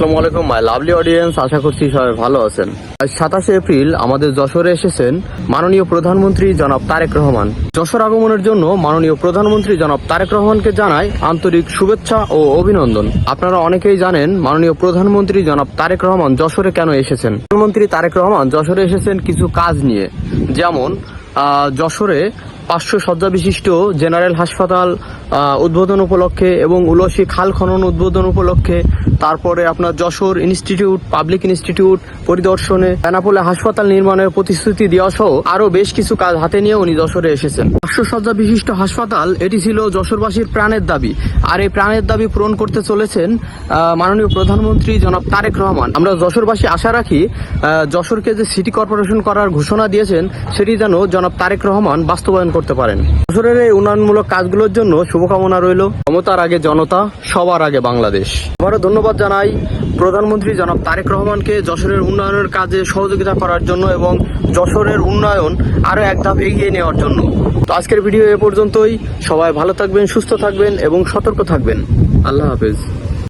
আসসালামু আলাইকুম my lovely audience, আশা করছি সবাই ভালো আছেন। আজ 27 এপ্রিল আমাদের যশোরে এসেছেন মাননীয় প্রধানমন্ত্রী জনাব তারেক রহমান। যশোর আগমনের জন্য মাননীয় প্রধানমন্ত্রী জনাব তারেক রহমানকে জানাই আন্তরিক শুভেচ্ছা ও অভিনন্দন। আপনারা অনেকেই জানেন মাননীয় প্রধানমন্ত্রী জনাব তারেক রহমান যশোরে কেন এসেছেন। প্রধানমন্ত্রী তারেক রহমান যশোরে এসেছেন কিছু কাজ নিয়ে, যেমন যশোরে 500 শয্যা বিশিষ্ট জেনারেল হাসপাতাল উদ্বোধন উপলক্ষে এবং উলসি খাল খনন উদ্বোধন উপলক্ষে, তারপরে আপনার যশোর ইনস্টিটিউট পাবলিক ইনস্টিটিউট পরিদর্শনে, বেনাপোলে হাসপাতাল নির্মাণের প্রতিশ্রুতি দেওয়া সহ আরো বেশ কিছু কাজ হাতে নিয়ে উনি যশোরে এসেছেন। 500 শয্যা বিশিষ্ট হাসপাতাল, এটি ছিল যশোরবাসীর প্রাণের দাবি, আর এই প্রাণের দাবি পূরণ করতে চলেছেন মাননীয় প্রধানমন্ত্রী জনাব তারেক রহমান। আমরা যশোরবাসী আশা রাখি যশোরকে যে সিটি কর্পোরেশন করার ঘোষণা দিয়েছেন সেটি যেন জনাব তারেক রহমান বাস্তবায়ন করতে পারেন। যশোরের এই উন্নয়নমূলক কাজগুলোর জন্য শুভকামনা রইল। ক্ষমতার আগে জনতা, সবার আগে বাংলাদেশ। আবারও ধন্যবাদ জানাই প্রধানমন্ত্রী জনাব তারেক রহমানকে যশোরের উন্নয়নের কাজে সহযোগিতা করার জন্য এবং যশোরের উন্নয়ন আরো এক ধাপ এগিয়ে নেওয়ার জন্য। তো আজকের ভিডিও এ পর্যন্তই। সবাই ভালো থাকবেন, সুস্থ থাকবেন এবং সতর্ক থাকবেন। আল্লাহ হাফেজ।